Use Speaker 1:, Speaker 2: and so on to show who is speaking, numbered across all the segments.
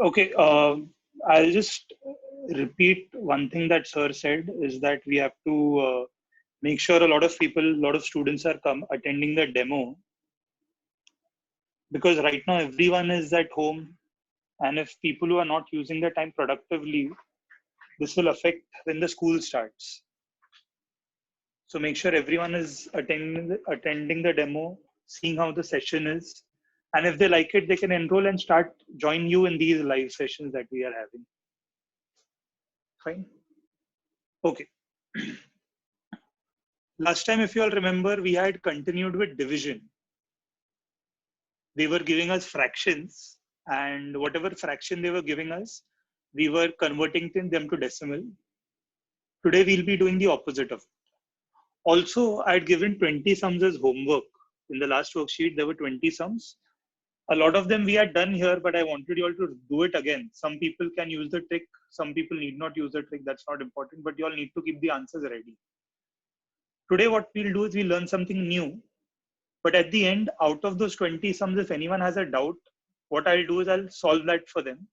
Speaker 1: Okay, I'll just repeat one thing that Sir said is that we have to make sure a lot of people, a lot of students are attending the demo, because right now everyone is at home, and if people who are not using their time productively, this will affect when the school starts. So make sure everyone is attending the demo, seeing how the session is, and if they like it, they can enroll and start join you in these live sessions that we are having. Fine. Okay. Last time, if you all remember, we had continued with division. They were giving us fractions, and whatever fraction they were giving us, we were converting them to decimal. Today, we'll be doing the opposite of it. Also, I had given 20 sums as homework. In the last worksheet, there were 20 sums. A lot of them we had done here, but I wanted you all to do it again. Some people can use the trick, some people need not use the trick. That's not important, but you all need to keep the answers ready. Today, what we'll do is we'll learn something new. But at the end, out of those 20 sums, if anyone has a doubt, what I'll do is I'll solve that for them.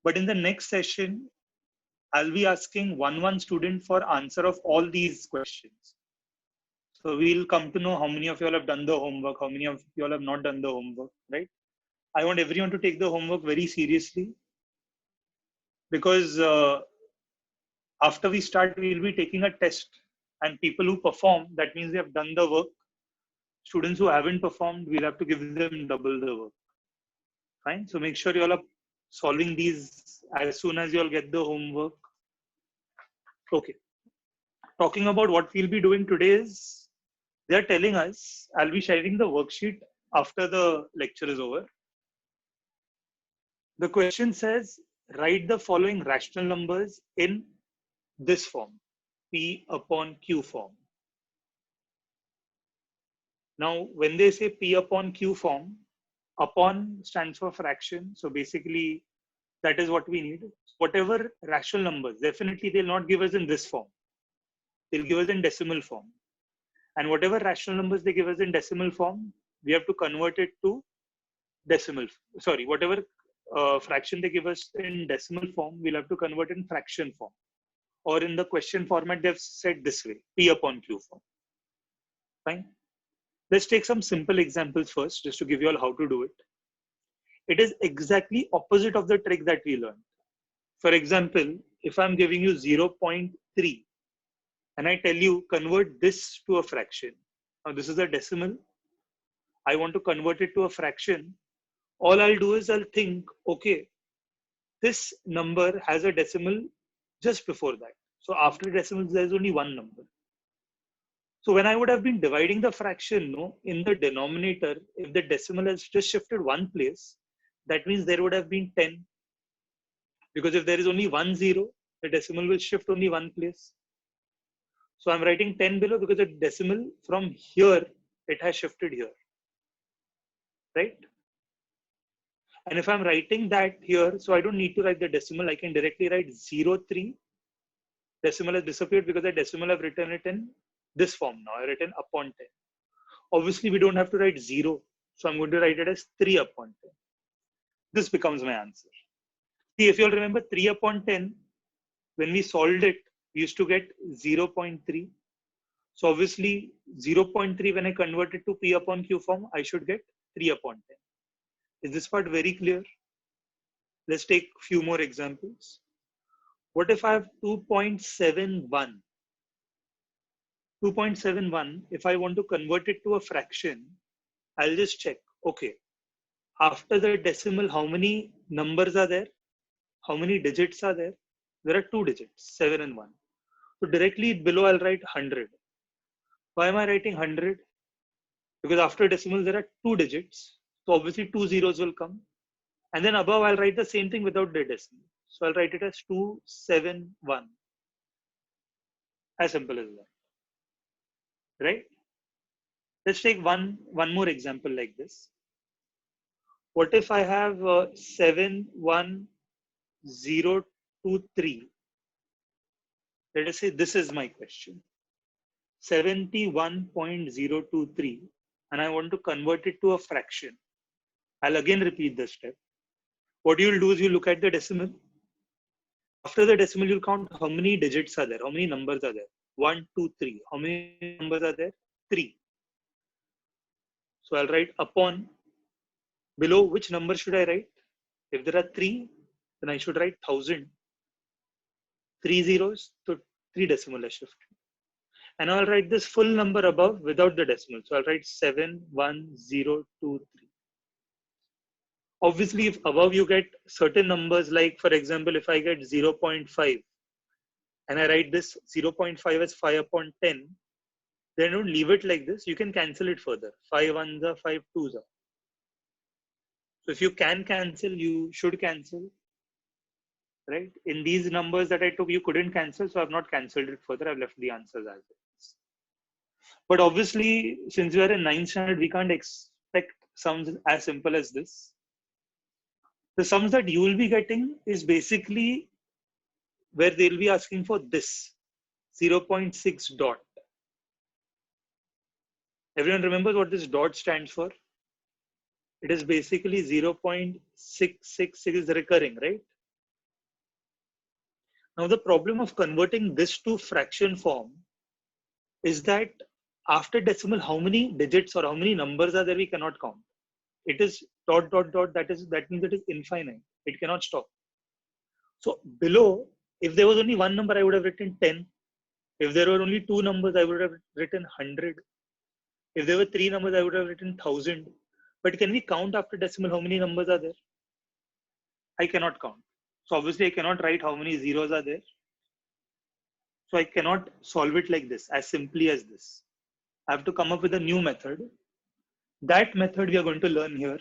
Speaker 1: But in the next session, I'll be asking one student for answer of all these questions. So we'll come to know how many of you all have done the homework, how many of you all have not done the homework, right? I want everyone to take the homework very seriously, because after we start, we'll be taking a test, and people who perform, that means they have done the work. Students who haven't performed, we'll have to give them double the work. Fine. So make sure you all are solving these as soon as you all get the homework. Okay. Talking about what we'll be doing today is, they're telling us, I'll be sharing the worksheet after the lecture is over. The question says, write the following rational numbers in this form, P upon Q form. Now, when they say P upon Q form, upon stands for fraction. So basically, that is what we need. Whatever rational numbers, definitely they'll not give us in this form. They'll give us in decimal form. And whatever rational numbers they give us in decimal form, we have to convert it to decimal. Sorry, whatever fraction they give us in decimal form, we'll have to convert in fraction form. Or in the question format, they've said this way, P upon Q form. Fine. Let's take some simple examples first, just to give you all how to do it. It is exactly opposite of the trick that we learned. For example, if I'm giving you 0.3 and I tell you convert this to a fraction. Now this is a decimal. I want to convert it to a fraction. All I'll do is I'll think, okay, this number has a decimal just before that. So after decimals, there's only one number. So when I would have been dividing the fraction, no, in the denominator, if the decimal has just shifted one place, that means there would have been 10. Because if there is only 1 0, the decimal will shift only one place. So I'm writing 10 below because the decimal from here, it has shifted here, right? And if I'm writing that here, so I don't need to write the decimal, I can directly write 0.3. Decimal has disappeared because the decimal I've written it in this form now, I've written upon 10. Obviously, we don't have to write 0. So I'm going to write it as 3 upon 10. This becomes my answer. See, if you'll remember 3 upon 10, when we solved it, we used to get 0.3. So obviously 0.3, when I convert it to P upon Q form, I should get 3 upon 10. Is this part very clear? Let's take a few more examples. What if I have 2.71? 2.71, if I want to convert it to a fraction, I'll just check, okay, after the decimal, how many numbers are there? How many digits are there? There are 2 digits, 7 and 1. So directly below, I'll write 100. Why am I writing 100? Because after decimal, there are 2 digits. So obviously 2 zeros will come. And then above, I'll write the same thing without the decimal. So I'll write it as 271. As simple as that, right? Let's take one more example like this. What if I have 71023? Let us say this is my question. 71.023, and I want to convert it to a fraction. I'll again repeat the step. what you'll do is you look at the decimal. After the decimal, you'll count how many digits are there, how many numbers are there. 1, 2, 3. How many numbers are there? 3. So I'll write upon. Below, which number should I write? If there are 3, then I should write 1000. 3 zeros, so 3 decimal I shift. And I'll write this full number above without the decimal. So I'll write 71023. Obviously, if above you get certain numbers, like for example, if I get 0.5 and I write this 0.5 as 5 upon 10, then don't leave it like this. You can cancel it further. 5 ones are 5 twos are. So if you can cancel, you should cancel. Right? In these numbers that I took, you couldn't cancel, so I've not cancelled it further. I've left the answers as it is. But obviously, since we are in 9th standard, we can't expect sums as simple as this. The sums that you will be getting is basically where they'll be asking for this 0.6 dot. Everyone remembers what this dot stands for? It is basically 0.666 is recurring, right? Now the problem of converting this to fraction form is that after decimal, how many digits or how many numbers are there we cannot count. It is dot dot dot, that means it is infinite. It cannot stop. So below, if there was only one number, I would have written 10. If there were only two numbers, I would have written 100. If there were three numbers, I would have written 1000. But can we count after decimal how many numbers are there? I cannot count. So obviously I cannot write how many zeros are there. So I cannot solve it like this, as simply as this. I have to come up with a new method. That method we are going to learn here.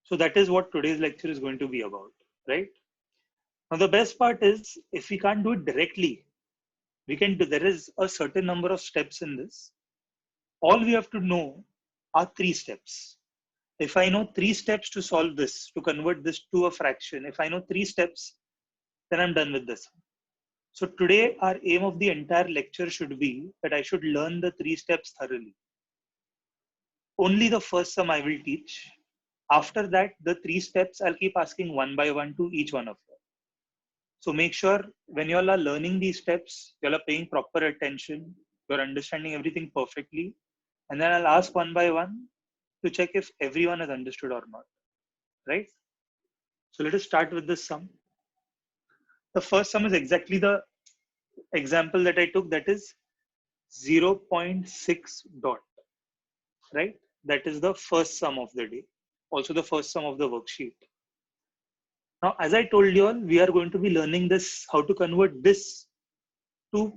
Speaker 1: So that is what today's lecture is going to be about, right? Now the best part is, if we can't do it directly, we can do, there is a certain number of steps in this. All we have to know are 3 steps. If I know 3 steps to solve this, to convert this to a fraction, if I know 3 steps, then I'm done with this. So today our aim of the entire lecture should be that I should learn the 3 steps thoroughly. Only the first sum I will teach. After that, the 3 steps I'll keep asking one by one to each one of you. So make sure when you all are learning these steps, you all are paying proper attention, you're understanding everything perfectly. And then I'll ask one by one to check if everyone has understood or not, right? So let us start with this sum. The first sum is exactly the example that I took, that is 0.6 dot, right? That is the first sum of the day, also the first sum of the worksheet. Now, as I told you all, we are going to be learning this, how to convert this to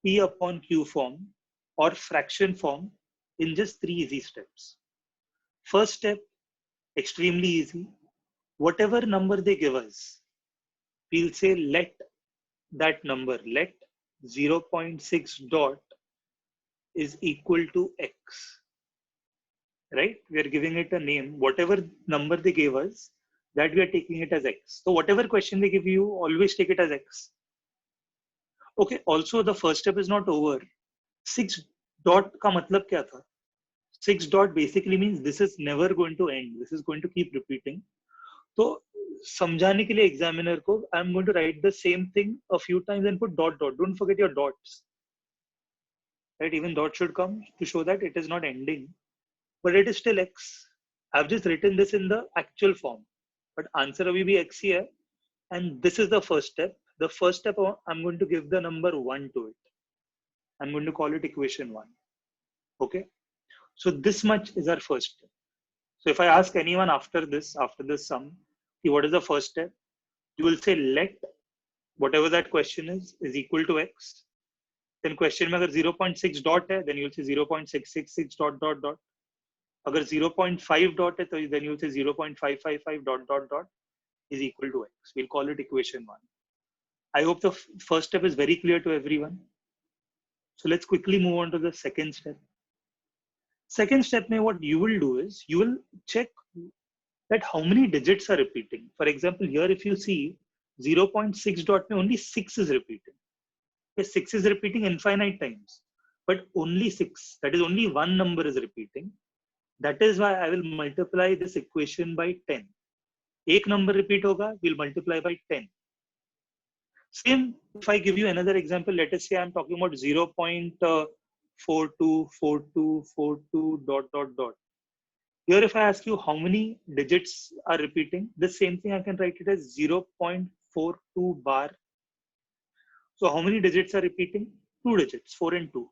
Speaker 1: P upon Q form or fraction form in just 3 easy steps. First step, extremely easy. Whatever number they give us, we'll say let that number, let 0.6 dot is equal to X, right? We are giving it a name. Whatever number they gave us, that we are taking it as X. So whatever question they give you, always take it as X. Okay, also the first step is not over. 6 dot ka matlab kya tha? 6 dot basically means this is never going to end. This is going to keep repeating. So समझाने के लिए examiner को, I'm going to write the same thing a few times and put dot dot. Don't forget your dots. Right? Even dot should come to show that it is not ending, but it is still X. I've just written this in the actual form, but answer abhi bhi X hi hai. And this is the first step. The first step, I'm going to give the number 1 to it. I'm going to call it equation 1. Okay. So this much is our first step. So if I ask anyone after this sum, what is the first step? You will say let whatever that question is equal to X. Then question mein agar 0.6 dot hai, then you will say 0.666 dot dot dot. Agar 0.5 dot hai, then you will say 0.555 dot dot dot is equal to X. We'll call it equation 1. I hope the first step is very clear to everyone. So let's quickly move on to the second step. Second step, what you will do is you will check that how many digits are repeating. For example, here if you see 0.6 dot, only 6 is repeating. Okay, 6 is repeating infinite times, but only 6. That is only one number is repeating. That is why I will multiply this equation by 10. एक number repeat होगा, we'll multiply by 10. Same, if I give you another example, let us say I'm talking about 0.424242 dot. Here, if I ask you how many digits are repeating, the same thing I can write it as 0.42 bar. So how many digits are repeating? 2 digits, 4 and 2.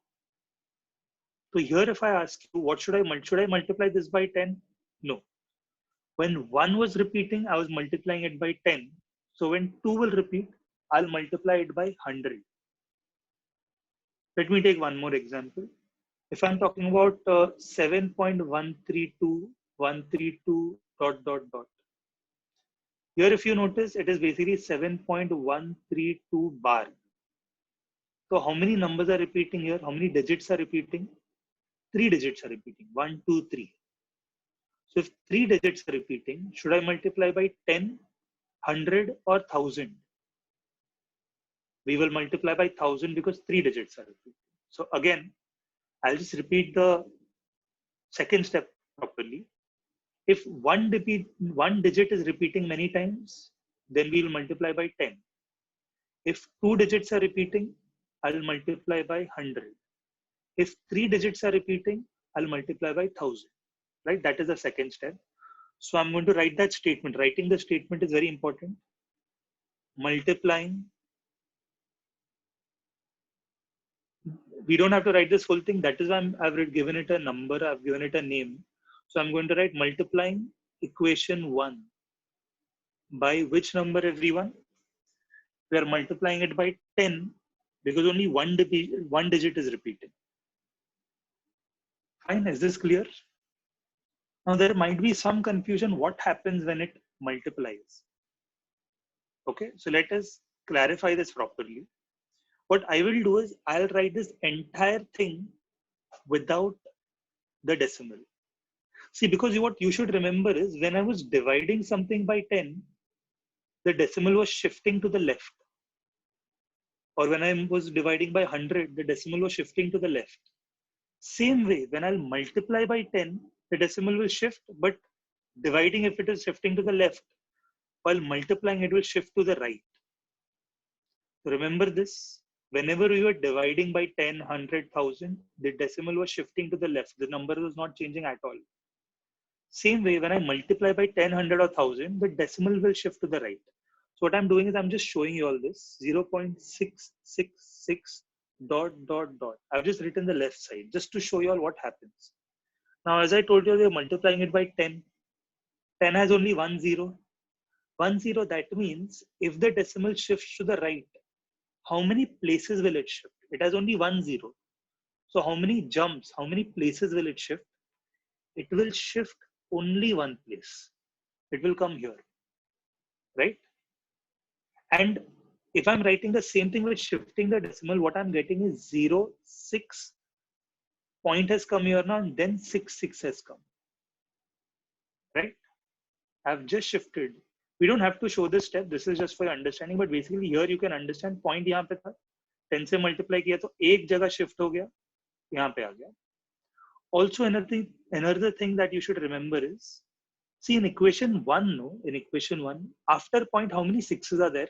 Speaker 1: So here, if I ask you, what should I multiply this by 10? No. When 1 was repeating, I was multiplying it by 10. So when 2 will repeat, I'll multiply it by 100. Let me take one more example. If I'm talking about 7.132.132 dot. Here, if you notice, it is basically 7.132 bar. So how many numbers are repeating here? How many digits are repeating? 3 digits are repeating. 1, 2, 3. So if 3 digits are repeating, should I multiply by 10, 100 or 1000? We will multiply by 1000 because 3 digits are repeating. So again, I'll just repeat the second step properly. If one digit is repeating many times, then we'll multiply by 10. If 2 digits are repeating, I'll multiply by 100. If 3 digits are repeating, I'll multiply by 1000. Right? That is the second step. So I'm going to write that statement. Writing the statement is very important. Multiplying. We don't have to write this whole thing. That is why I've given it a number. I've given it a name. So I'm going to write multiplying equation 1 by which number, everyone? We are multiplying it by 10 because only one digit is repeating. Fine, is this clear? Now there might be some confusion what happens when it multiplies. Okay, so let us clarify this properly. What I will do is I'll write this entire thing without the decimal. See, because what you should remember is when I was dividing something by 10, the decimal was shifting to the left. Or when I was dividing by 100, the decimal was shifting to the left. Same way, when I'll multiply by 10, the decimal will shift, but dividing, if it is shifting to the left, while multiplying, it will shift to the right. So remember this, whenever we were dividing by 10, 100, 1000, the decimal was shifting to the left. The number was not changing at all. Same way, when I multiply by 10, 100 or 1000, the decimal will shift to the right. So what I'm doing is I'm just showing you all this 0.666 ... I've just written the left side just to show you all what happens. Now, as I told you, we're multiplying it by 10. 10 has only 1 0. 1 0, that means if the decimal shifts to the right, how many places will it shift? It has only 1 0. So how many jumps, how many places will it shift? It will shift only one place. It will come here, right? And if I'm writing the same thing with shifting the decimal, what I'm getting is 0, 6 point has come here now, and then 6, 6 has come, right? I've just shifted. We don't have to show this step. This is just for your understanding. But basically here you can understand point यहाँ पे था 10 से multiply किया तो एक जगह shift हो गया यहाँ पे आ गया. Also another thing that you should remember is, see in equation 1, in equation 1, after point how many 6s are there?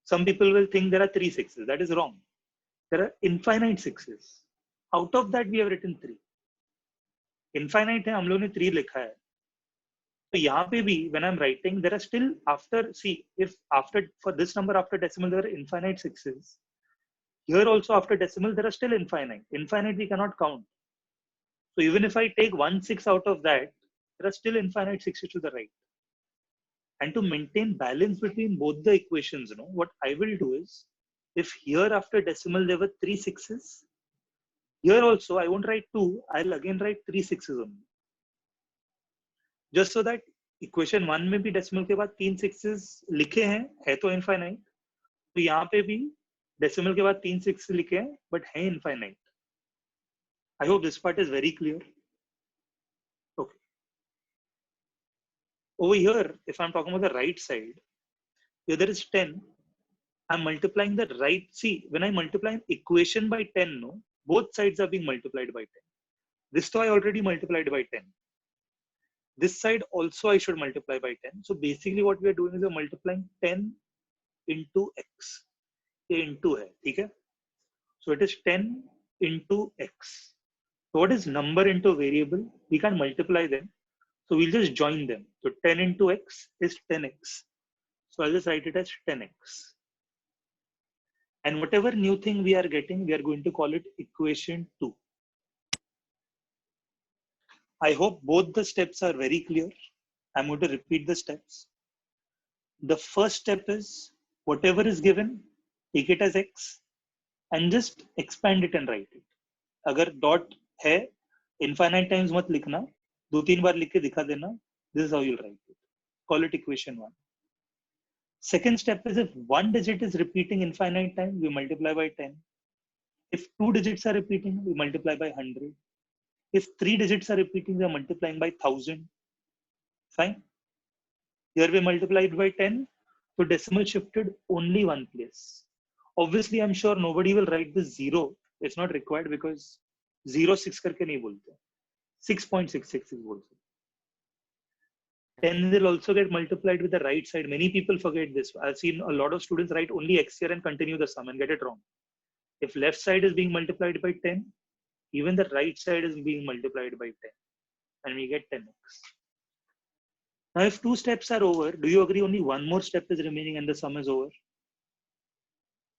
Speaker 1: Some people will think there are 3 6s. That is wrong. There are infinite 6s. Out of that we have written 3. Infinite है, हम लोगों ने 3 लिखा है. So यहाँ पे भी when I'm writing, there are still after, see, if after, for this number after decimal there are infinite 6s. Here also after decimal there are still infinite. Infinite we cannot count. So even if I take 1 6 out of that, there are still infinite 6s to the right. And to maintain balance between both the equations, what I will do is, if here after decimal there were 3 6s, here also I won't write 2, I'll again write 3 6s only. Just so that equation 1 में भी decimal के बाद 3 6s लिखे हैं, है तो infinite. तो यहाँ पे भी decimal के बाद 3 6s लिखे हैं, but है infinite. I hope this part is very clear. Okay. Over here, if I'm talking about the right side, here there is 10. I'm multiplying the right. See, when I multiply an equation by 10, both sides are being multiplied by 10. This to I already multiplied by 10. This side also I should multiply by 10. So basically what we are doing is we're multiplying 10 into x. ये into है, ठीक है? So it is 10 into x. So what is number into variable? We can multiply them. So we'll just join them. So 10 into x is 10x. So I'll just write it as 10x. And whatever new thing we are getting, we are going to call it equation 2. I hope both the steps are very clear. I'm going to repeat the steps. The first step is whatever is given, take it as x and just expand it and write it. अगर dot है, infinite times मत लिखना, 2-3 बार लिख के दिखा देना. This is how you'll write it. Call it equation 1. Second step is if one digit is repeating infinite time, we multiply by 10. If 2 digits are repeating, we multiply by 100. If 3 digits are repeating, we are multiplying by 1000. Fine. Here we multiplied by 10, so decimal shifted only one place. Obviously, I'm sure nobody will write this 0. It's not required because 0.6 करके नहीं बोलते. 6.66 is बोलते. 10 will also get multiplied with the right side. Many people forget this. I've seen a lot of students write only x here and continue the sum and get it wrong. If left side is being multiplied by 10, even the right side is being multiplied by 10 and we get 10x. Now, if 2 steps are over, do you agree only one more step is remaining and the sum is over?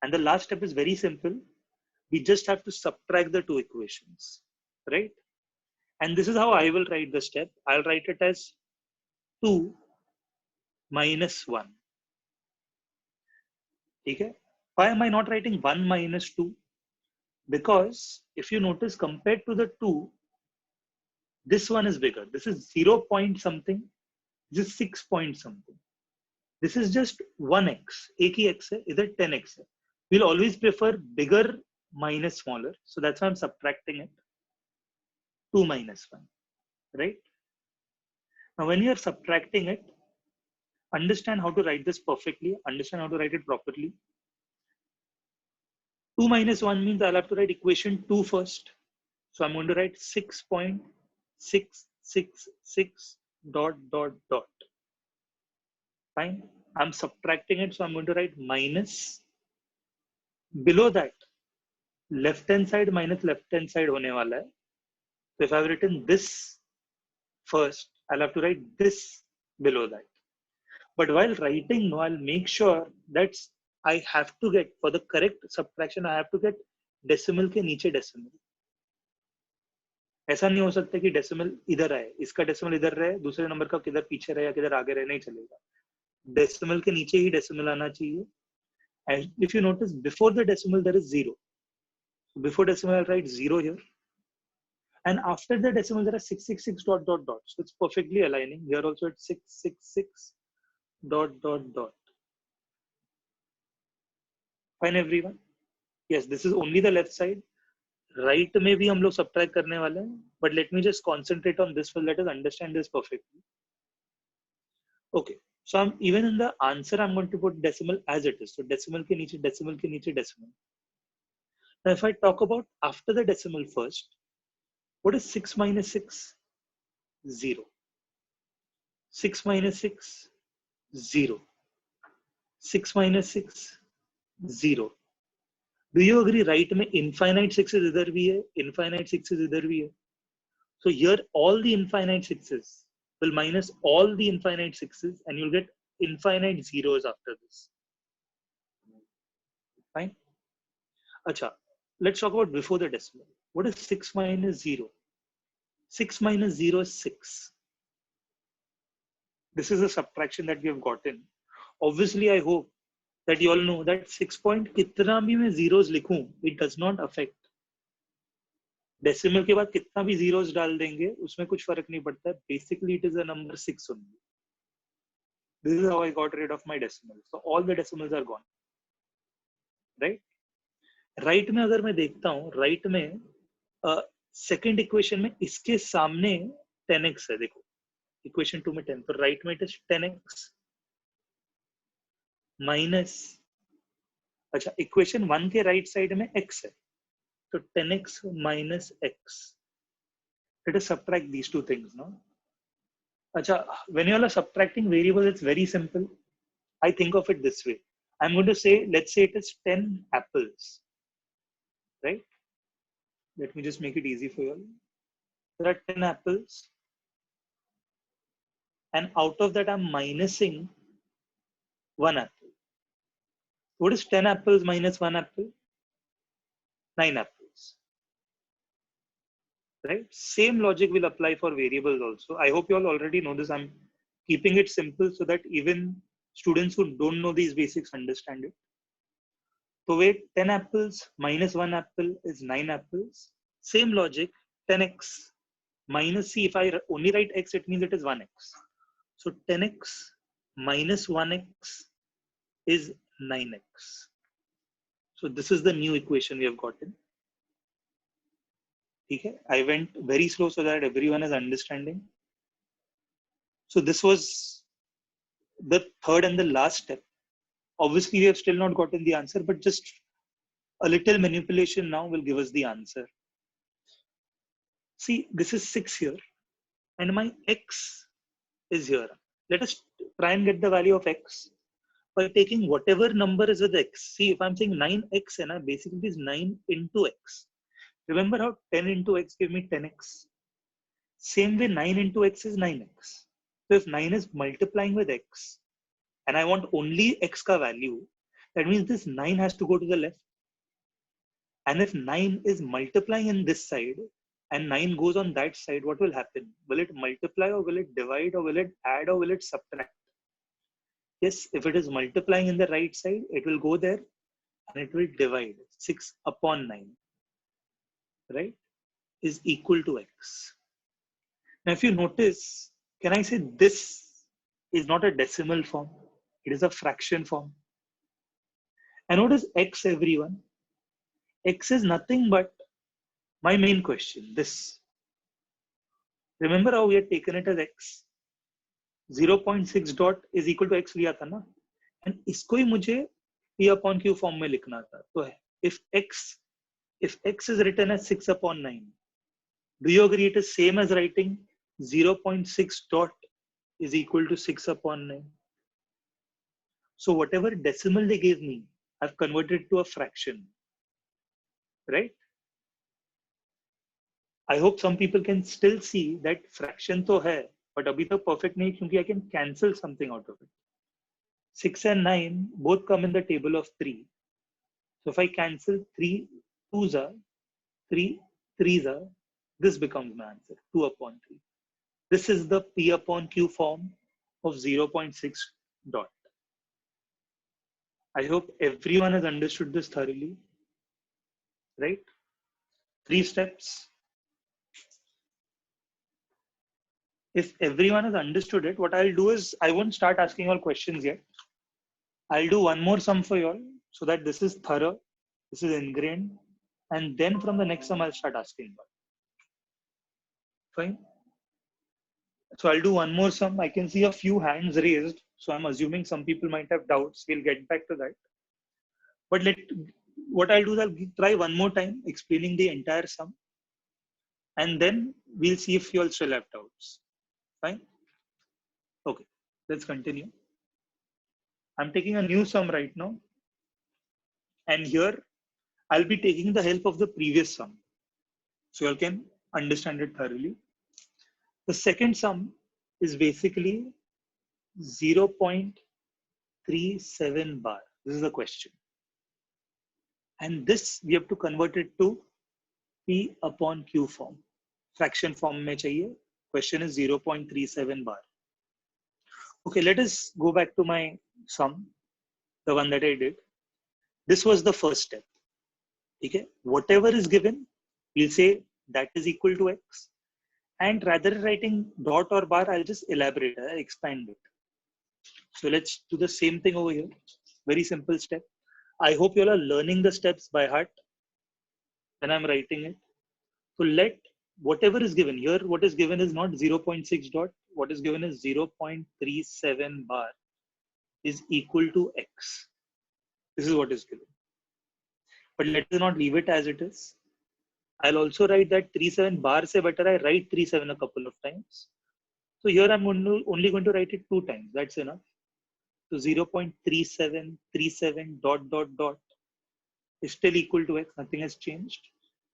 Speaker 1: And the last step is very simple. We just have to subtract the 2 equations, right? And this is how I will write the step. I'll write it as 2 minus 1. Okay? Why am I not writing 1 minus 2? Because if you notice, compared to the 2, this one is bigger. This is 0 point something. This is 6 point something. This is just 1x. एक ही x है, इधर 10x है. We'll always prefer bigger minus smaller. So that's why I'm subtracting it. 2 minus 1, right? Now, when you're subtracting it, understand how to write this perfectly. Understand how to write it properly. 2 minus 1 means I'll have to write equation 2 first. So I'm going to write 6.666 ... Fine. I'm subtracting it. So I'm going to write minus. Below that, left hand side minus left hand side होने वाला है. So if I've written this first, I'll have to write this below that. But while writing, no, I'll make sure that I have to get, for the correct subtraction, I have to get decimal के नीचे decimal. ऐसा नहीं हो सकता कि decimal इधर आए, इसका decimal इधर रहे, दूसरे नंबर का किधर पीछे रहे या किधर आगे रहे, नहीं चलेगा. Decimal के नीचे ही decimal आना चाहिए. And if you notice, before the decimal there is 0. So before decimal I'll write 0 here. And after the decimal there are 666 ... So it's perfectly aligning. Here also it's 666 ... Fine, everyone? Yes, this is only the left side. Right में भी हम लोग subtract करने वाले हैं. But let me just concentrate on this one. Let us understand this perfectly. Okay. So I'm even in the answer, I'm going to put decimal as it is. So decimal के नीचे, decimal के नीचे, decimal. Now, if I talk about after the decimal first, what is 6 minus 6? 0. 6 minus 6? 0. 6 minus 6? 0. Do you agree right में infinite 6s इधर भी है, infinite 6s इधर भी है. So here all the infinite 6s will minus all the infinite 6s and you'll get infinite zeros after this. Fine. Acha, let's talk about before the decimal. What is 6 minus 0? 6 minus 0 is 6. This is a subtraction that we have gotten. Obviously, I hope that you all know that 6 point कितना भी मैं zeros लिखूं, it does not affect. Decimal के बाद कितना भी zeros डाल देंगे, उसमें कुछ फर्क नहीं पड़ता. Basically, it is a number 6 only. This is how I got rid of my decimals. So all the decimals are gone. Right? Right में अगर मैं देखता हूँ, right में second equation में इसके सामने 10x है, देखो. Equation 2 में 10. तो right में it is 10x minus. अच्छा, equation 1 के right side में x है. तो 10x minus x. Let us subtract these two things now. Acha, when you all are subtracting variables, it's very simple. I think of it this way. I'm going to say, let's say it is 10 apples, right? Let me just make it easy for you all. There are 10 apples, and out of that, I'm minusing 1 apple. What is 10 apples minus 1 apple? 9 apples, right? Same logic will apply for variables also. I hope you all already know this. I'm keeping it simple so that even students who don't know these basics understand it. So wait, 10 apples minus 1 apple is 9 apples. Same logic, 10x minus, see, if I only write x, it means it is 1x. So 10x minus 1x is 9x. So this is the new equation we have gotten. Okay, I went very slow so that everyone is understanding. So this was the third and the last step. Obviously, we have still not gotten the answer, but just a little manipulation now will give us the answer. See, this is 6 here, and my x is here. Let us try and get the value of x by taking whatever number is with x. See, if I'm saying 9x, and basically it is 9 into x. Remember how 10 into x gave me 10x? Same way 9 into x is 9x. So if 9 is multiplying with x, and I want only x ka value, that means this 9 has to go to the left. And if 9 is multiplying in this side, and 9 goes on that side, what will happen? Will it multiply, or will it divide, or will it add, or will it subtract? Yes, if it is multiplying in the right side, it will go there and it will divide. 6 upon 9, right, is equal to x. Now, if you notice, can I say this is not a decimal form? It is a fraction form. And what is x, everyone? X is nothing but my main question, this. Remember how we had taken it as x? 0.6 dot is equal to x लिया था ना? And इसको ही मुझे p upon q form में लिखना था. तो if x is written as 6 upon 9, do you agree it is same as writing 0.6 dot is equal to 6 upon 9? So whatever decimal they gave me, I've converted to a fraction, right? I hope some people can still see that fraction तो है, but अभी तक perfect नहीं क्योंकि I can cancel something out of it. 6 and 9 both come in the table of 3. So if I cancel 3 2s are, 3 3s are, this becomes my answer, 2 upon 3. This is the p upon q form of 0.6 dot. I hope everyone has understood this thoroughly, right? 3 steps. If everyone has understood it, what I'll do is I won't start asking all questions yet. I'll do one more sum for you all so that this is thorough, this is ingrained, and then from the next sum I'll start asking about. Fine. So I'll do one more sum. I can see a few hands raised, so I'm assuming some people might have doubts. We'll get back to that. But what I'll do is I'll try one more time explaining the entire sum, and then we'll see if you all still have doubts. Fine. Okay, let's continue. I'm taking a new sum right now, and here I'll be taking the help of the previous sum, so you all can understand it thoroughly. The second sum is basically 0.37 bar. This is the question. And this we have to convert it to p upon q form. Fraction form mein chahiye. Question is 0.37 bar. Okay, let us go back to my sum, the one that I did. This was the first step. Okay, whatever is given, we'll say that is equal to x. And rather than writing dot or bar, I'll just elaborate, I'll expand it. So let's do the same thing over here. Very simple step. I hope you all are learning the steps by heart when I'm writing it. So let whatever is given here, what is given is not 0.6 dot. What is given is 0.37 bar is equal to x. This is what is given. But let us not leave it as it is. I'll also write that 37 bar se better I write 37 a couple of times. So here I'm only going to write it 2 times. That's enough. So 0.3737 dot dot dot is still equal to x. Nothing has changed.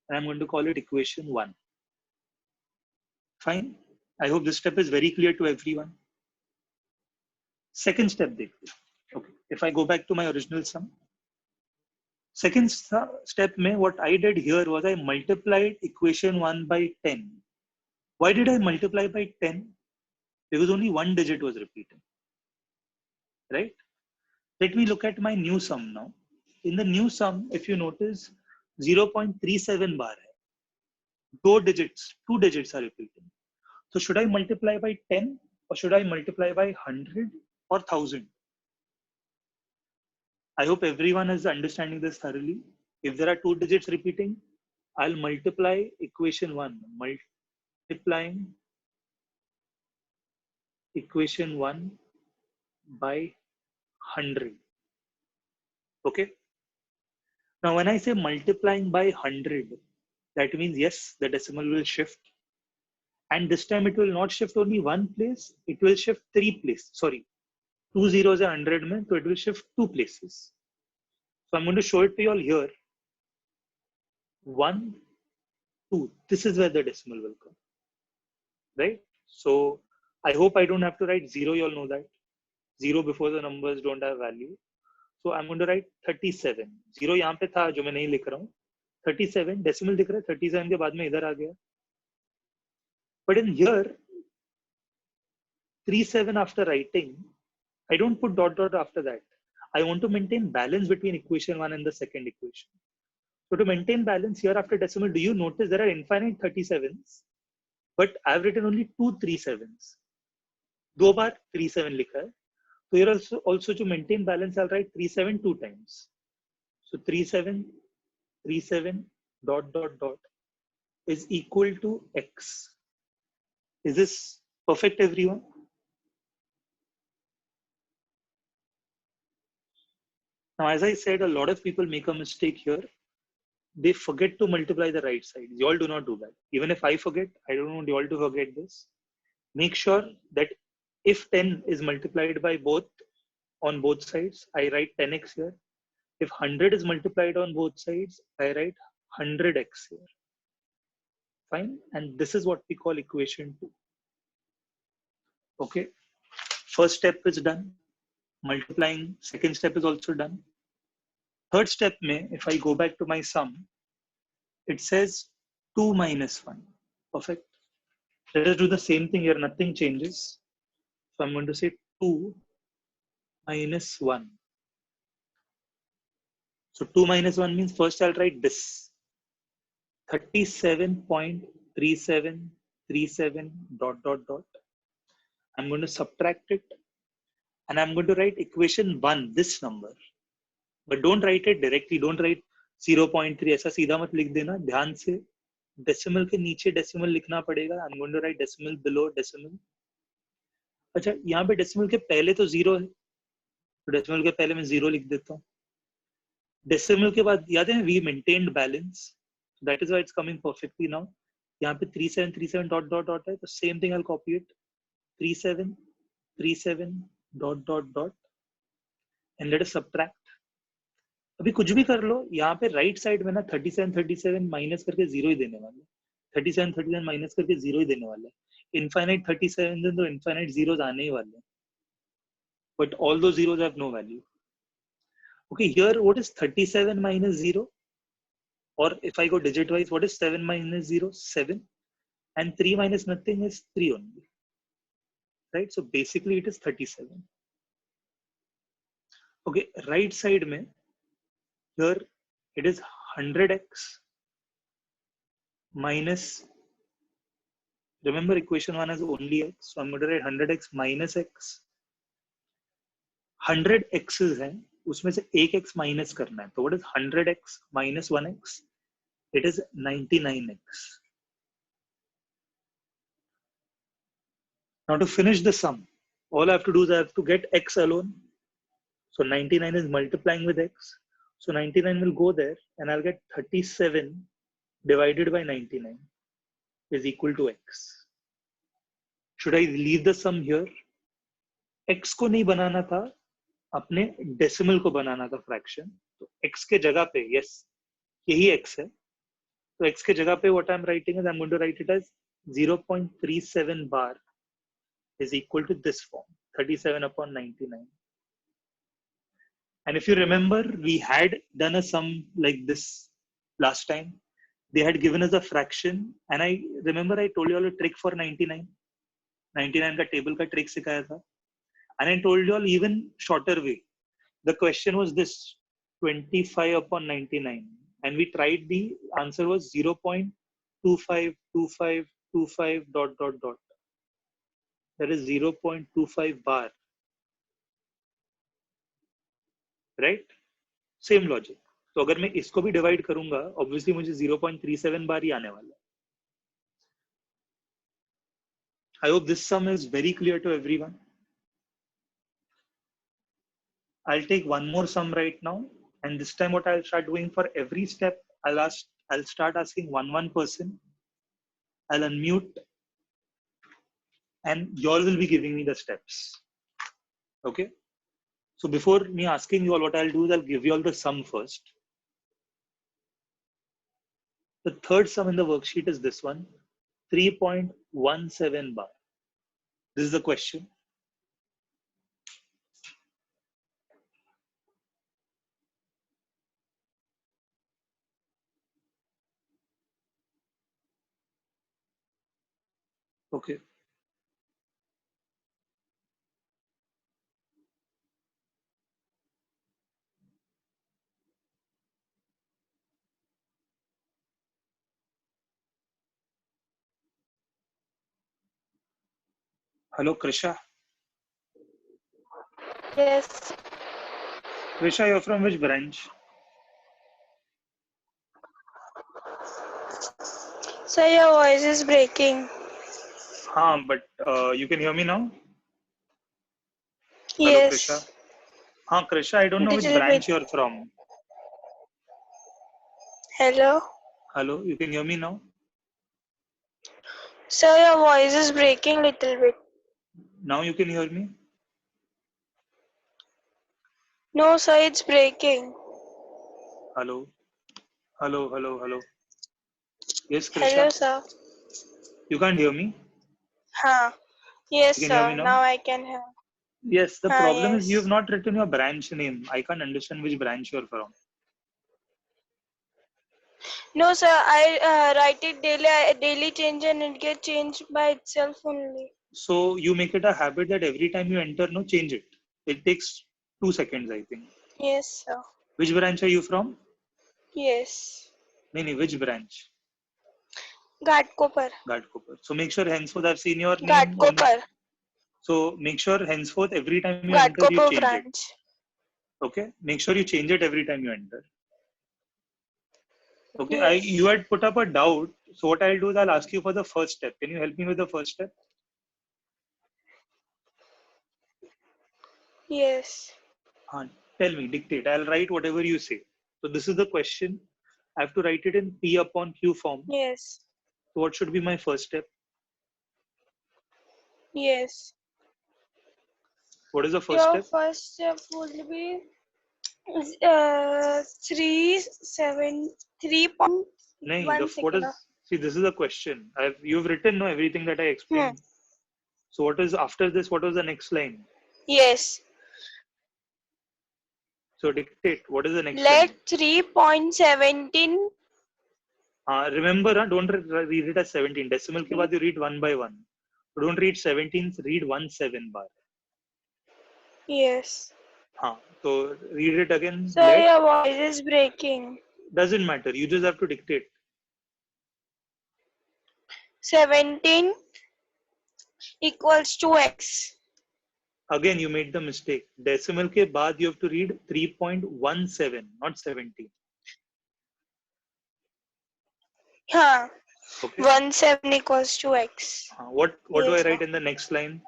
Speaker 1: And I'm going to call it equation 1. Fine. I hope this step is very clear to everyone. Second step, okay. If I go back to my original sum, second step, what I did here was I multiplied equation 1 by 10. Why did I multiply by 10? Because only one digit was repeating, right? Let me look at my new sum now. In the new sum, if you notice, 0.37 bar hai. Two digits are repeating. So should I multiply by 10 or should I multiply by 100 or 1000? I hope everyone is understanding this thoroughly. If there are 2 digits repeating, I'll multiply equation 1, multiplying equation 1 by 100. Okay. Now, when I say multiplying by 100, that means yes, the decimal will shift. And this time it will not shift only one place, it will shift 3 places. Sorry, 2 zeros are 100, so it will shift 2 places. So I'm going to show it to you all here. 1, 2. This is where the decimal will come. Right? So I hope I don't have to write 0. You all know that. 0 before the numbers don't have value. So I'm going to write 37. 0 यहाँ पे था जो मैं नहीं लिख रहा हूँ. 37 decimal दिख रहा है. 37 के बाद में इधर आ गया. But in here, 37 after writing, I don't put dot dot after that. I want to maintain balance between equation 1 and the second equation. So to maintain balance here after decimal, do you notice there are infinite 37s, but I've written only 2 37s. 2 बार 37 लिखा है. So here also to maintain balance, I'll write 37 2 times. So 37 dot dot dot is equal to x. Is this perfect, everyone? Now, as I said, a lot of people make a mistake here. They forget to multiply the right side. You all do not do that. Even if I forget, I don't want you all to forget this. Make sure that if 10 is multiplied by both on both sides, I write 10x here. If 100 is multiplied on both sides, I write 100x here. Fine. And this is what we call equation 2. Okay. First step is done. Multiplying. Second step is also done. Third step, if I go back to my sum, it says 2 minus 1. Perfect. Let us do the same thing here. Nothing changes. So I'm going to say 2 minus 1. So 2 minus 1 means first I'll write this. 37.3737 dot dot dot. I'm going to subtract it. And I'm going to write equation 1, this number. But don't write it directly. Don't write 0.3. ऐसा सीधा मत लिख देना. ध्यान से decimal के नीचे decimal लिखना पड़ेगा. I'm going to write decimal below decimal. अच्छा, यहाँ पे decimal के पहले तो 0 है. तो decimal के पहले मैं 0 लिख देता हूँ. Decimal के बाद याद है we maintained balance. That is why it's coming perfectly now. यहाँ पे 3737 dot dot dot है. तो same thing I'll copy it. 3737 dot dot dot. And let us subtract. अभी कुछ भी कर लो, यहाँ पे राइट साइड में ना 37 माइनस करके 0 ही देने वाले. 37 माइनस करके 0 ही देने वाले. इनफाइनाइट 37 तो इनफाइनाइट zeros आने ही वाले. But all those zeros have no value. Okay, here what is 37 minus 0? Or if I go digit wise, what is 7 minus 0? 7. And 3 minus nothing is 3 only. Right? So basically it is 37. Okay, right side mein, here it is 100x minus, remember equation 1 has only x, so I'm going to write 100x minus x. 100 x's हैं, उसमें से एक x minus करना है. तो what is 100x minus 1x? It is 99x. Now to finish the sum, all I have to do is I have to get x alone. So 99 is multiplying with x. So 99 will go there and I'll get 37 divided by 99 is equal to x. Should I leave the sum here? x को नहीं बनाना था, अपने decimal को बनाना था fraction. तो x के जगह पे yes यही x है. तो x के जगह पे what I'm writing is I'm going to write it as 0.37 bar is equal to this form, 37 upon 99. And if you remember, we had done a sum like this last time. They had given us a fraction, and I remember I told you all a trick for 99. 99 का table का trick सिखाया था. And I told you all even shorter way. The question was this, 25 upon 99. And we tried, the answer was 0.252525 dot dot dot. That is 0.25 bar. Right? Same logic. तो अगर मैं इसको भी divide करूंगा, obviously मुझे 0.37 बार ही आने वाला है. I hope this sum is very clear to everyone. I'll take one more sum right now, and this time what I'll start doing for every step, I'll start asking one person. I'll unmute, and you all will be giving me the steps. Okay? So before me asking you all, what I'll do is I'll give you all the sum first. The third sum in the worksheet is this one, 3.17 bar. This is the question. Okay. Hello, Krisha.
Speaker 2: Yes.
Speaker 1: Krisha, you're from which branch?
Speaker 2: Sir, your voice is breaking.
Speaker 1: But you can hear me now?
Speaker 2: Yes.
Speaker 1: Hello, Krisha. Krisha, I don't know which
Speaker 2: Little
Speaker 1: branch
Speaker 2: bit.
Speaker 1: you're from.
Speaker 2: Hello.
Speaker 1: Hello, you can hear me now?
Speaker 2: Sir, your voice is breaking little bit.
Speaker 1: Now you can hear me?
Speaker 2: No, sir, it's breaking.
Speaker 1: Hello? Hello, hello, hello. Yes, Krisha?
Speaker 2: Hello, sir.
Speaker 1: You can't hear me?
Speaker 2: Yes,
Speaker 1: You can hear
Speaker 2: sir.
Speaker 1: me now?
Speaker 2: Now I can hear.
Speaker 1: Yes, the problem is you have
Speaker 2: Yes.
Speaker 1: not written your branch name. I can't understand which branch you're from.
Speaker 2: No, sir, I write it daily change and it gets changed by itself only.
Speaker 1: So you make it a habit that every time you enter, no, change it. It takes 2 seconds, I think.
Speaker 2: Yes, sir.
Speaker 1: Which branch are you from?
Speaker 2: Yes.
Speaker 1: No, which branch?
Speaker 2: Ghatkopar.
Speaker 1: Ghatkopar. So make sure henceforth I've seen your name.
Speaker 2: Ghatkopar.
Speaker 1: So make sure henceforth every time you enter, you
Speaker 2: Ghatkopar
Speaker 1: change it.
Speaker 2: branch.
Speaker 1: Okay? Make sure you change it every time you enter. Okay?
Speaker 2: Yes.
Speaker 1: You had put up a doubt. So what I'll do is I'll ask you for the first step. Can you help me with the first step?
Speaker 2: Yes.
Speaker 1: Tell me, dictate. I'll write whatever you say. So this is the question. I have to write it in P upon Q form.
Speaker 2: Yes.
Speaker 1: So what should be my first step?
Speaker 2: Yes.
Speaker 1: What is the first
Speaker 2: Your
Speaker 1: step?
Speaker 2: first step would be 3.1
Speaker 1: What is? See, this is the question. You've written everything that I explained. So what is after this? What was the next line?
Speaker 2: Yes.
Speaker 1: So dictate. What is the next
Speaker 2: Let
Speaker 1: line?
Speaker 2: 3.17.
Speaker 1: Remember, don't read it as 17. Decimal ke baad you read 1 by 1. Don't read 17. Read 17 bar.
Speaker 2: Yes.
Speaker 1: So read it again.
Speaker 2: So your voice is breaking.
Speaker 1: Doesn't matter. You just have to dictate.
Speaker 2: 17 equals to x.
Speaker 1: Again, you made the mistake. Decimal ke baad you have to read 3.17, not 17. Okay.
Speaker 2: 17 equals to x.
Speaker 1: What do I write in the next line?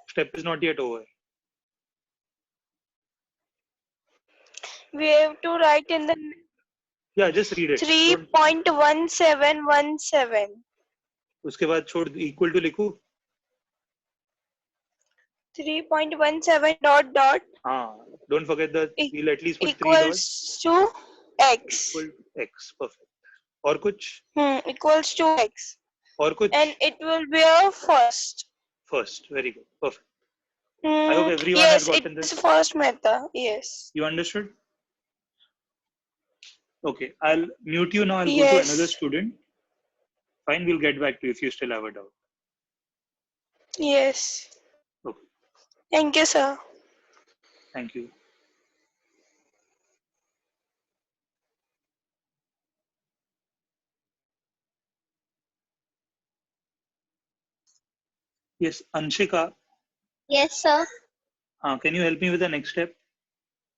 Speaker 1: Step is not yet over.
Speaker 2: We have to write in the
Speaker 1: Yeah, just read it.
Speaker 2: 3.1717.
Speaker 1: उसके बाद छोड़ equal to लिखूं.
Speaker 2: 3.17 dot dot
Speaker 1: हाँ, don't forget that we'll at least put 3 dots.
Speaker 2: equals to x.
Speaker 1: Equal to x, perfect. और कुछ?
Speaker 2: Equals to x.
Speaker 1: और कुछ?
Speaker 2: And it will be a first.
Speaker 1: First, very good, perfect. I hope everyone
Speaker 2: yes,
Speaker 1: has gotten this.
Speaker 2: It's first method. Yes.
Speaker 1: You understood? Okay, I'll mute you now. I'll go to
Speaker 2: Yes.
Speaker 1: another student. Fine, we'll get back to you if you still have a doubt.
Speaker 2: Yes.
Speaker 1: Okay,
Speaker 2: Thank you, sir.
Speaker 1: thank you. Yes, Anshika,
Speaker 3: Yes, sir.
Speaker 1: can you help me with the next step?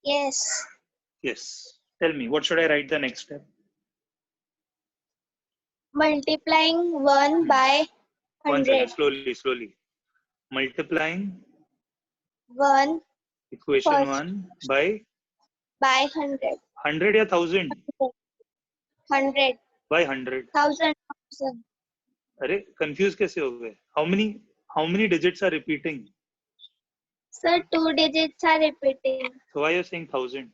Speaker 3: Yes.
Speaker 1: Yes. Tell me, what should I write the next step?
Speaker 3: Multiplying 1 by
Speaker 1: 1 second,
Speaker 3: 100.
Speaker 1: slowly. Multiplying
Speaker 3: 1
Speaker 1: equation
Speaker 3: First.
Speaker 1: 1 by
Speaker 3: by 100.
Speaker 1: 100 या 1000?
Speaker 3: 100.
Speaker 1: By 100.
Speaker 3: 1000.
Speaker 1: अरे confused कैसे हो गए? How many digits are repeating?
Speaker 3: Sir, 2 digits are repeating.
Speaker 1: So why are you saying 1000?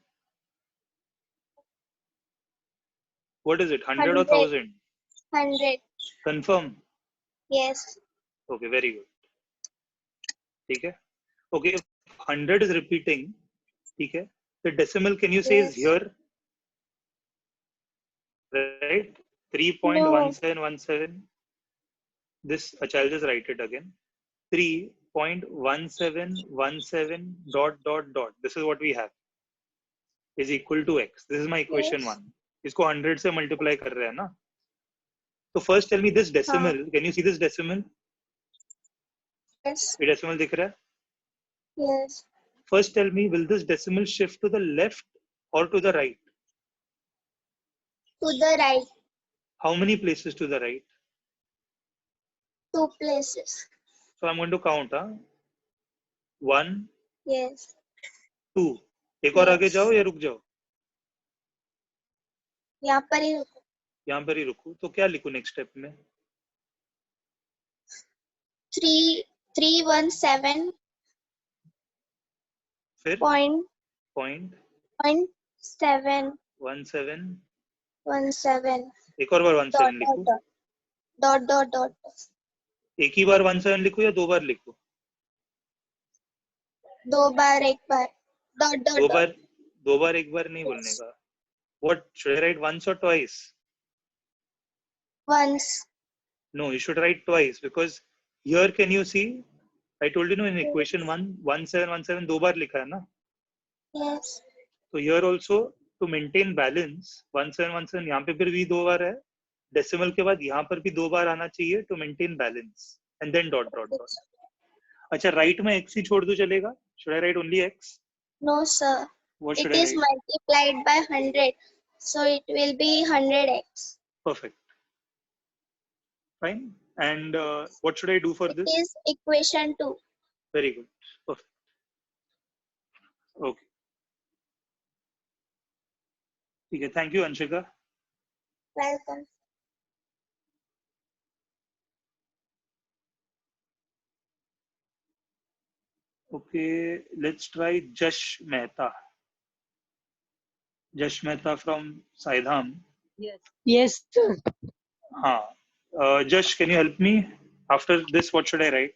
Speaker 1: What is it? 100 or 1000?
Speaker 3: 100.
Speaker 1: Confirm.
Speaker 3: Yes.
Speaker 1: Okay, very good. ठीक है? Okay, if 100 is repeating, ठीक है? The decimal, can you say is
Speaker 3: Yes.
Speaker 1: here? Right? 3.1717. This, I'll just write it again. 3.1717 dot dot dot. This is what we have. Is equal to x. This is my equation
Speaker 3: Yes.
Speaker 1: 1. इसको 100 से multiply कर रहे हैं ना? So first tell me this decimal. Can you see this decimal?
Speaker 3: Yes.
Speaker 1: ये decimal दिख रहा है?
Speaker 3: Yes.
Speaker 1: First tell me, will this decimal shift to the left or to the right?
Speaker 3: To the right.
Speaker 1: How many places to the right?
Speaker 3: 2 places.
Speaker 1: So I'm going to count. 1,
Speaker 3: Yes.
Speaker 1: 2. एक और आगे
Speaker 3: Yes.
Speaker 1: जाओ या रुक जाओ?
Speaker 3: यहाँ पर ही रुको.
Speaker 1: यहाँ पर ही रुकूं. तो क्या लिखूं next step में?
Speaker 3: 317.
Speaker 1: फिर?
Speaker 3: Point 7
Speaker 1: 17. एक और बार 17 लिखूं.
Speaker 3: dot.
Speaker 1: एक ही बार 17 लिखूं या 2 बार लिखूं?
Speaker 3: 2 बार एक बार. dot.
Speaker 1: 2 बार एक बार नहीं बोलने का. What should I write, once or twice?
Speaker 3: Once.
Speaker 1: No, you should write twice, because here can you see? I told you, in equation 1, 1717 2 बार लिखा है ना?
Speaker 3: Yes.
Speaker 1: So here also, to maintain balance, 1717 यहाँ पे फिर भी 2 बार है. Decimal के बाद यहाँ पर भी 2 बार आना चाहिए to maintain balance, and then dot. अच्छा, right में x ही छोड़ दो चलेगा? Should I write only x?
Speaker 3: No, sir.
Speaker 1: What should
Speaker 3: It
Speaker 1: I
Speaker 3: is
Speaker 1: write?
Speaker 3: multiplied by 100, so it will be 100x.
Speaker 1: Perfect. Fine. And what should I do for this?
Speaker 3: It is equation 2.
Speaker 1: Very good. Perfect. Okay. ठीक है. Thank you, Anshika.
Speaker 3: Welcome.
Speaker 1: Okay, let's try Jash Mehta. Jash Mehta from Saidham.
Speaker 4: Yes, sir.
Speaker 1: Jash, can you help me? After this, what should I write?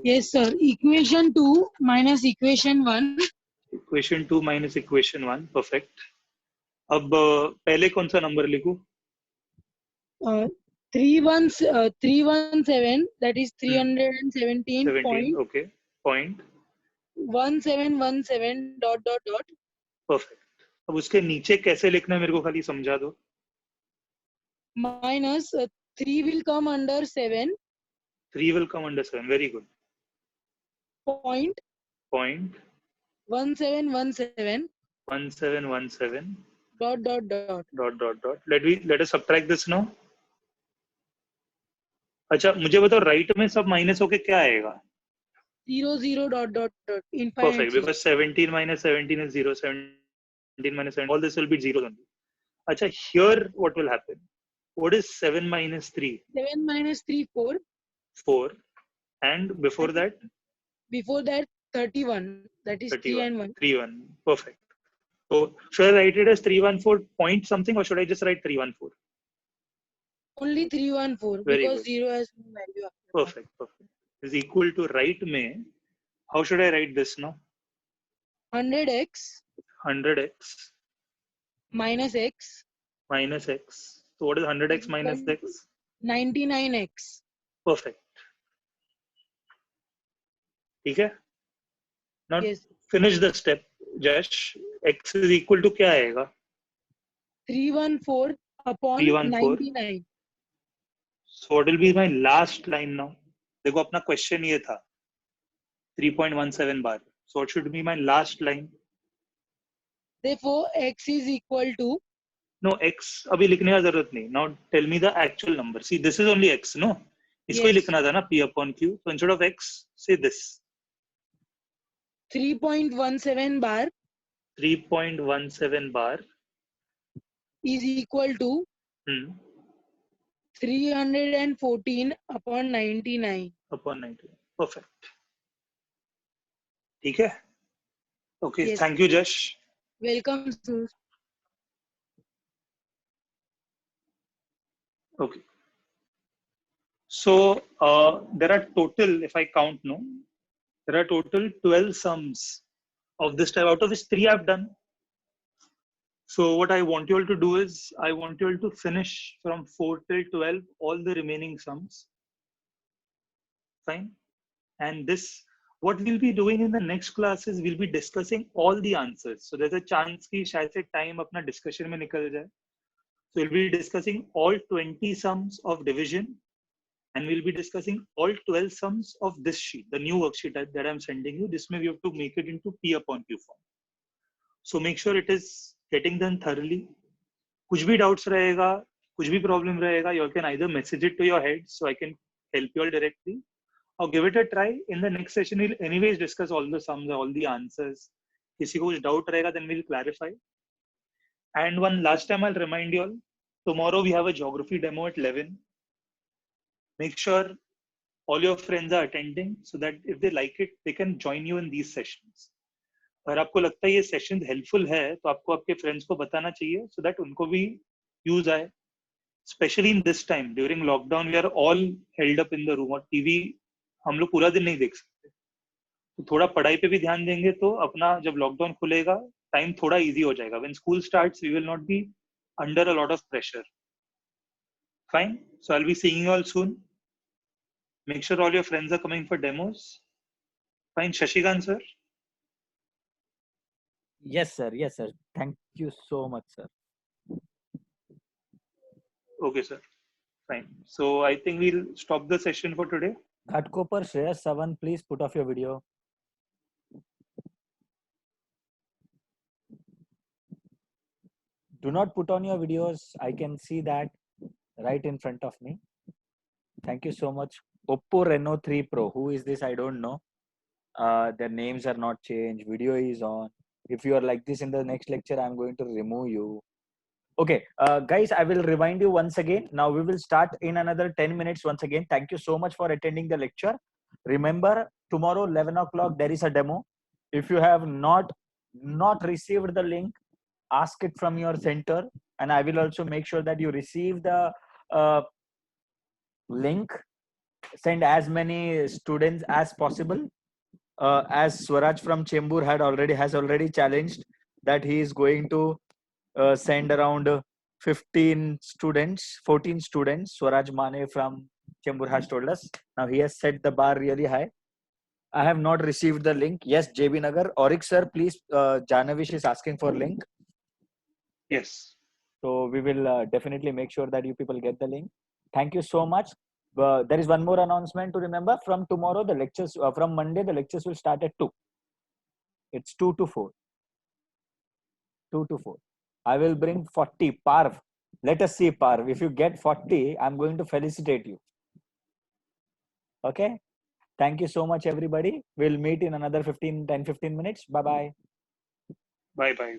Speaker 4: Yes, sir. Equation 2 minus equation 1.
Speaker 1: Equation 2 minus equation 1. Perfect. अब पहले कौन सा number लिखूं?
Speaker 4: 317, that is 317.
Speaker 1: 17. Okay. Point.
Speaker 4: 1717 dot.
Speaker 1: Perfect. अब उसके नीचे कैसे लिखना है मेरे को खाली समझा दो.
Speaker 4: Minus 3 will come under 7.
Speaker 1: 3 will come under 7. Very good.
Speaker 4: Point. 1717
Speaker 1: 1717
Speaker 4: dot.
Speaker 1: Let us subtract this now. अच्छा, मुझे बताओ राइट में सब माइनस होके क्या आएगा?
Speaker 4: 0 dot. Infinite.
Speaker 1: Perfect, because 17 minus 17 is 0. 17 minus 7, all this will be 0 only. Acha, here what will happen? What is 7 minus 3?
Speaker 4: 7 minus 3, 4.
Speaker 1: 4. And before that?
Speaker 4: Before that, 31. That is 3 and 1.
Speaker 1: 3, 1. Perfect. So should I write it as 314 point something, or should I just write 314?
Speaker 4: Only 314
Speaker 1: Very
Speaker 4: because
Speaker 1: good.
Speaker 4: 0 has no value.
Speaker 1: Perfect. Perfect. Is equal to right mein. How should I write this now?
Speaker 4: 100x
Speaker 1: 100x
Speaker 4: minus x
Speaker 1: minus x. So what is 100x minus x?
Speaker 4: 99x.
Speaker 1: Perfect. Okay. Now
Speaker 4: Yes.
Speaker 1: finish the step. Jash, x is equal to क्या आएगा?
Speaker 4: 314 upon
Speaker 1: 314.
Speaker 4: 99.
Speaker 1: So what will be my last line now? देखो अपना question ये था 3.17 bar. So what should be my last line?
Speaker 4: Therefore, x is equal to
Speaker 1: No, x अभी लिखने का जरूरत नहीं. Now tell me the actual number. See, this is only x, no? इसको ही
Speaker 4: Yes.
Speaker 1: लिखना था ना, p upon q. So instead of x, say this.
Speaker 4: 3.17 bar
Speaker 1: 3.17 bar.
Speaker 4: is equal to 314 upon 99.
Speaker 1: Upon 90. Perfect. ठीक है? Okay,
Speaker 4: Yes.
Speaker 1: thank you, Jash.
Speaker 4: Welcome, sir.
Speaker 1: Okay. So there are total, if I count, no, there are total 12 sums of this type, out of which 3 I've done. So what I want you all to do is, I want you all to finish from 4 till 12 all the remaining sums. Fine. And this, what we'll be doing in the next class is we'll be discussing all the answers. So there's a chance कि शायद से time अपना discussion में निकल जाए. So we'll be discussing all 20 sums of division, and we'll be discussing all 12 sums of this sheet, the new worksheet that I'm sending you. This may we have to make it into P upon Q form. So make sure it is getting done thoroughly. कुछ भी doubts रहेगा, कुछ भी problem रहेगा, you can either message it to your head so I can help you all directly, or give it a try. In the next session, we'll anyways discuss all the sums, all the answers. किसी को कुछ doubt रहेगा, then we'll clarify. And one last time I'll remind you all, tomorrow we have a geography demo at 11. Make sure all your friends are attending so that if they like it, they can join you in these sessions. अगर आपको लगता है ये session helpful है तो आपको आपके friends को बताना चाहिए so that उनको भी यूज आए. Especially in this time during lockdown, we are all held up in the room और टीवी हम लोग पूरा दिन नहीं देख सकते. तो थोड़ा पढ़ाई पे भी ध्यान देंगे तो अपना जब लॉकडाउन खुलेगा टाइम थोड़ा इजी हो जाएगा. When school starts, we will not be under a lot of pressure. Fine. So I'll be seeing you all soon. Make sure all your friends are coming for demos. Fine. Shashikant sir.
Speaker 5: Yes, sir. Yes, sir. Thank you so much, sir.
Speaker 1: Okay, sir. Fine. So I think we'll stop the session for today.
Speaker 5: Ghatkopar Shreyas Savan, please put off your video. Do not put on your videos. I can see that right in front of me. Thank you so much. Oppo Reno 3 Pro. Who is this? I don't know. Their names are not changed. Video is on. If you are like this in the next lecture, I'm going to remove you. Okay, guys, I will remind you once again. Now we will start in another 10 minutes once again. Thank you so much for attending the lecture. Remember, tomorrow 11 o'clock there is a demo. If you have not received the link, ask it from your center, and I will also make sure that you receive the link. Send as many students as possible. As Swaraj from Chembur has already challenged that he is going to send around 14 students. Swaraj Mane from Chembur has told us. Now he has set the bar really high. I have not received the link. Yes, JB Nagar. Aurik sir, please. Janavish is asking for link.
Speaker 1: Yes.
Speaker 5: So we will definitely make sure that you people get the link. Thank you so much. There is one more announcement to remember. From tomorrow, the lectures, from Monday, the lectures will start at 2. It's 2 to 4. 2 to 4. I will bring 40. Parv. Let us see, Parv. If you get 40, I'm going to felicitate you. Okay? Thank you so much, everybody. We'll meet in another 10-15 minutes. Bye-bye.
Speaker 1: Bye-bye.